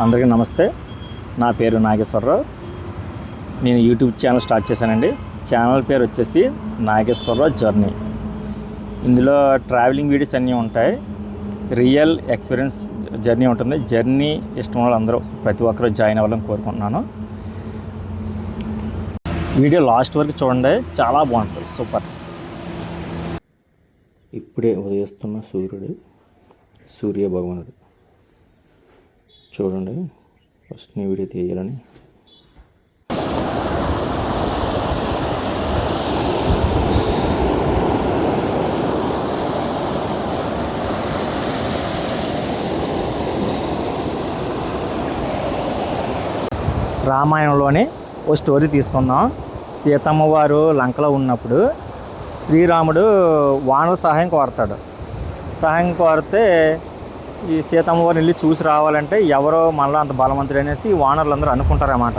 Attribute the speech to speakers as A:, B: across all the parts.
A: అందరికీ నమస్తే. నా పేరు నాగేశ్వరరావు. నేను యూట్యూబ్ ఛానల్ స్టార్ట్ చేశానండి. ఛానల్ పేరు వచ్చేసి నాగేశ్వరరావు జర్నీ. ఇందులో ట్రావెలింగ్ వీడియోస్ అన్నీ ఉంటాయి. రియల్ ఎక్స్పీరియన్స్ జర్నీ ఉంటుంది. జర్నీ ఇష్టం వాళ్ళు అందరూ ప్రతి ఒక్కరూ జాయిన్ అవ్వాలని కోరుకుంటున్నాను. వీడియో లాస్ట్ వరకు చూడండి, చాలా బాగుంటుంది, సూపర్. ఇప్పుడే ఉదయిస్తున్న సూర్య భగవానుడు చూడండి. ఫస్ట్ నీ వీడియో తీయాలని రామాయణంలోని ఓ స్టోరీ తీసుకుందాం. సీతమ్మ వారు లంకలో ఉన్నప్పుడు శ్రీరాముడు వానర సహాయం కోరతాడు. సహాయం కోరితే ఈ సీతమ్మ వారిని వెళ్ళి చూసి రావాలంటే ఎవరో మనలో అంత బలవంతుడు అనేసి వానరులందరూ అనుకుంటారన్నమాట.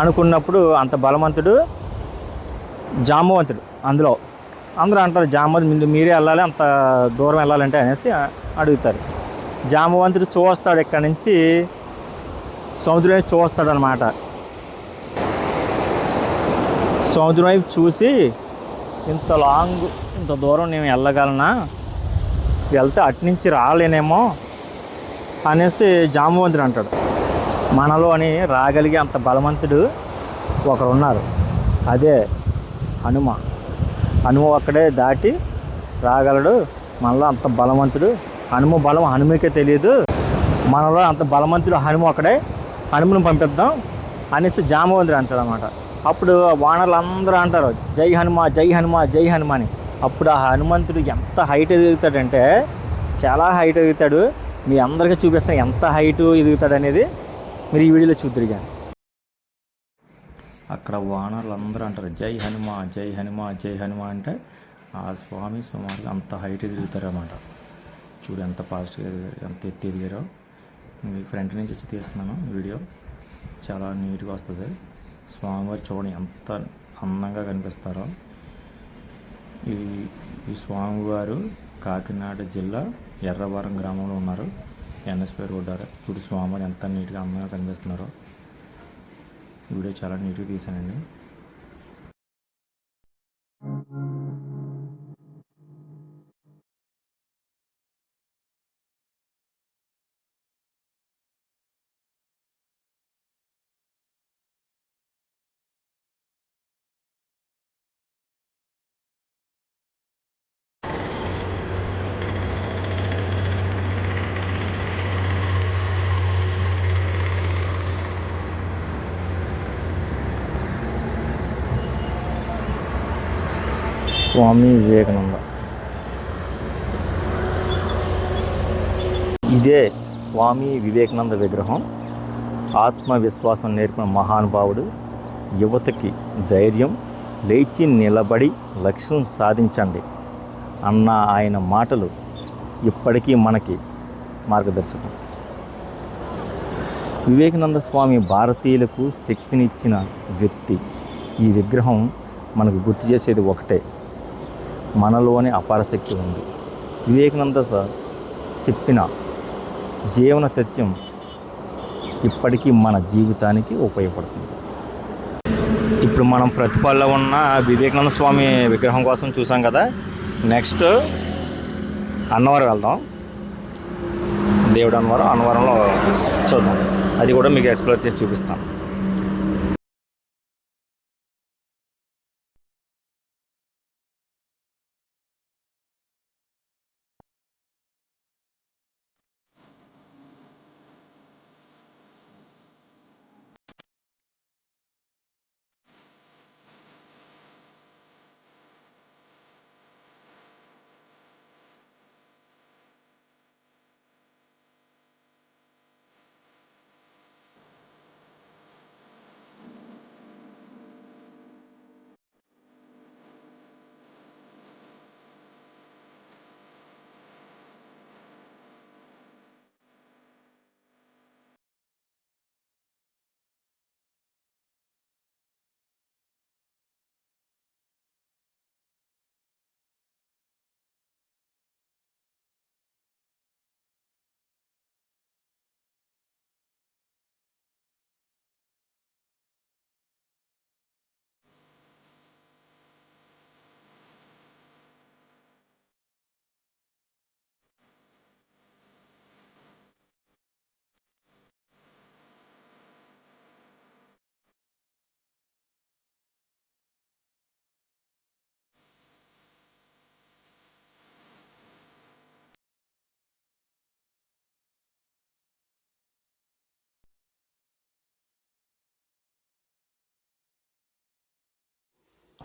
A: అనుకున్నప్పుడు అంత బలవంతుడు జాంబవంతుడు. అందులో అందరూ అంటారు, జాంబవంతుడు మీరే వెళ్ళాలి, అంత దూరం వెళ్ళాలంటే అనేసి అడుగుతారు. జాంబవంతుడు చూస్తాడు, ఇక్కడి నుంచి సముద్రం వైపు చూస్తాడు అనమాట. సముద్రం వైపు చూసి ఇంత దూరం నేను వెళ్ళగలనా, వెళ్తే అట్నుంచి రాలేనేమో అనేసి జాంబవంతుడు అంటాడు. మనలోని రాగలిగే అంత బలవంతుడు ఒకరు ఉన్నారు, అదే హనుమ. ఒక్కడే దాటి రాగలడు. మనలో అంత బలవంతుడు హనుమ. బలం హనుమకే తెలియదు, మనలో అంత బలవంతుడు హనుమ ఒక్కడే. హనుమను పంపిద్దాం అనేసి జాంబవంతుడు అంటాడు అన్నమాట. అప్పుడు వానరులు అందరూ అంటారు, జై హనుమ, జై హనుమ, జై హనుమ అని. అప్పుడు ఆ హనుమంతుడు ఎంత హైట్ ఎదుగుతాడంటే చాలా హైట్ ఎదుగుతాడు. మీ అందరికీ చూపిస్తాను ఎంత హైట్ ఎదుగుతాడు అనేది. మీరు ఈ వీడియోలో చూద్దరు. కానీ అక్కడ వానరులు అందరూ అంటారు, జై హనుమ, జై హనుమ, జై హనుమ అంటే ఆ స్వామి సుమారుగా అంత హైట్ ఎదుగుతారు అన్నమాట. చూడు ఎంత ఫాస్ట్గా ఎదిగారు, ఎంత ఎత్తి ఎదిగారో. మీకు ఫ్రంట్ నుంచి వచ్చి తీస్తున్నాను వీడియో, చాలా నీట్గా వస్తుంది. స్వామివారు చూడండి ఎంత అందంగా కనిపిస్తారో. ఈ స్వామివారు కాకినాడ జిల్లా ఎర్రవరం గ్రామంలో ఉన్నారు. ఎన్ఎస్పి రోడ్ ద్వారా. చూడు స్వామివారు ఎంత నీట్గా అందంగా కనిపిస్తున్నారో. వీడియో చాలా నీట్గా తీశానండి. స్వామి వివేకానంద. ఇదే స్వామి వివేకానంద విగ్రహం. ఆత్మవిశ్వాసం నేర్పిన మహానుభావుడు. యువతకి ధైర్యం, లేచి నిలబడి లక్ష్యం సాధించండి అన్న ఆయన మాటలు ఇప్పటికీ మనకి మార్గదర్శకం. వివేకానంద స్వామి భారతీయులకు శక్తినిచ్చిన వ్యక్తి. ఈ విగ్రహం మనకు గుర్తు చేసేది ఒకటే, మనలోనే అపార శక్తి ఉంది. వివేకానంద సార్ చెప్పిన జీవన తథ్యం ఇప్పటికీ మన జీవితానికి ఉపయోగపడుతుంది. ఇప్పుడు మనం ప్రతిపాడులో ఉన్న వివేకానంద స్వామి విగ్రహం కోసం చూసాం కదా. నెక్స్ట్ అన్నవరం వెళ్దాం. దేవుడు అన్నవరంలో చూద్దాం. అది కూడా మీకు ఎక్స్ప్లోర్ చేసి చూపిస్తాను.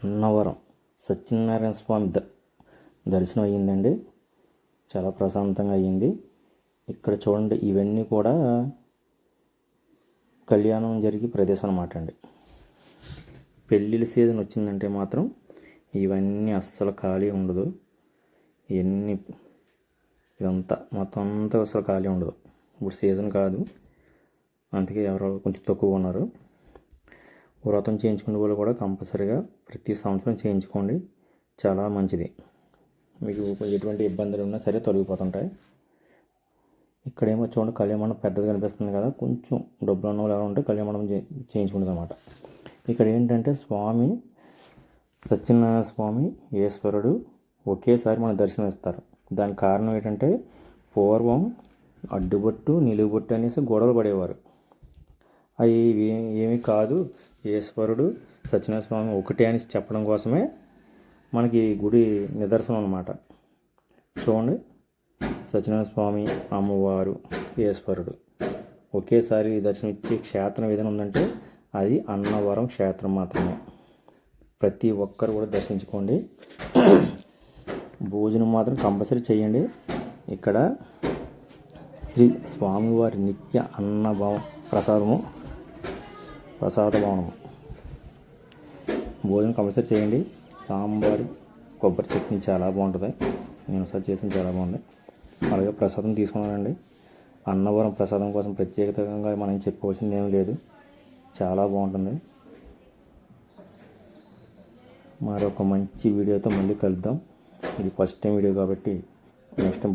B: అన్నవరం సత్యనారాయణ స్వామి దర్శనం అయ్యిందండి. చాలా ప్రశాంతంగా అయ్యింది. ఇక్కడ చూడండి, ఇవన్నీ కూడా కళ్యాణం జరిగే ప్రదేశం అన్నమాట అండి. పెళ్ళిళ్ళ సీజన్ వచ్చిందంటే మాత్రం ఇవన్నీ అస్సలు ఖాళీ ఉండదు. ఇదంతా మొత్తం అంతా అసలు ఖాళీ ఉండదు. ఇప్పుడు సీజన్ కాదు, అందుకే ఎవరో కొంచెం తక్కువ ఉన్నారు. వ్రతం చేయించుకునే వాళ్ళు కూడా కంపల్సరీగా ప్రతి సంవత్సరం చేయించుకోండి, చాలా మంచిది. మీకు ఎటువంటి ఇబ్బందులు ఉన్నా సరే తొలగిపోతుంటాయి. ఇక్కడేమో చూడండి, కళ్యాణం పెద్దది కనిపిస్తుంది కదా, కొంచెం డబ్బులు ఉన్న వాళ్ళు ఎవరు ఉంటే కళ్యాణం చేయించుకుంటుంది అన్నమాట. ఇక్కడ ఏంటంటే స్వామి సత్యనారాయణ స్వామి, ఈశ్వరుడు ఒకేసారి మన దర్శనం ఇస్తారు. దానికి కారణం ఏంటంటే పూర్వం అడ్డుబొట్టు నిలువుబొట్టు అనేసి గొడవలు పడేవారు. అవి ఏమీ కాదు, ఈశ్వరుడు సత్యనారాయణ స్వామి ఒకటే అని చెప్పడం కోసమే మనకి గుడి నిదర్శనం అన్నమాట. చూడండి, సత్యనారాయణ స్వామి, అమ్మవారు, ఈశ్వరుడు ఒకేసారి దర్శనం ఇచ్చే క్షేత్రం ఏదైనా ఉందంటే అది అన్నవరం క్షేత్రం మాత్రమే. ప్రతి ఒక్కరు కూడా దర్శించుకోండి. భోజనం మాత్రం కంపల్సరీ చేయండి. ఇక్కడ శ్రీ స్వామివారి నిత్య ప్రసాద భవనము. భోజనం కంపల్సరీ చేయండి. సాంబారు, కొబ్బరి చట్నీ చాలా బాగుంటుంది. నేను ఒకసారి చేసిన చాలా బాగుంది. అలాగే ప్రసాదం తీసుకున్నానండి. అన్నవరం ప్రసాదం కోసం ప్రత్యేకంగా మనం చెప్పుకోవాల్సింది ఏం లేదు, చాలా బాగుంటుంది. మరొక మంచి వీడియోతో మళ్ళీ కలుద్దాం. ఇది ఫస్ట్ టైం వీడియో కాబట్టి నెక్స్ట్ టైం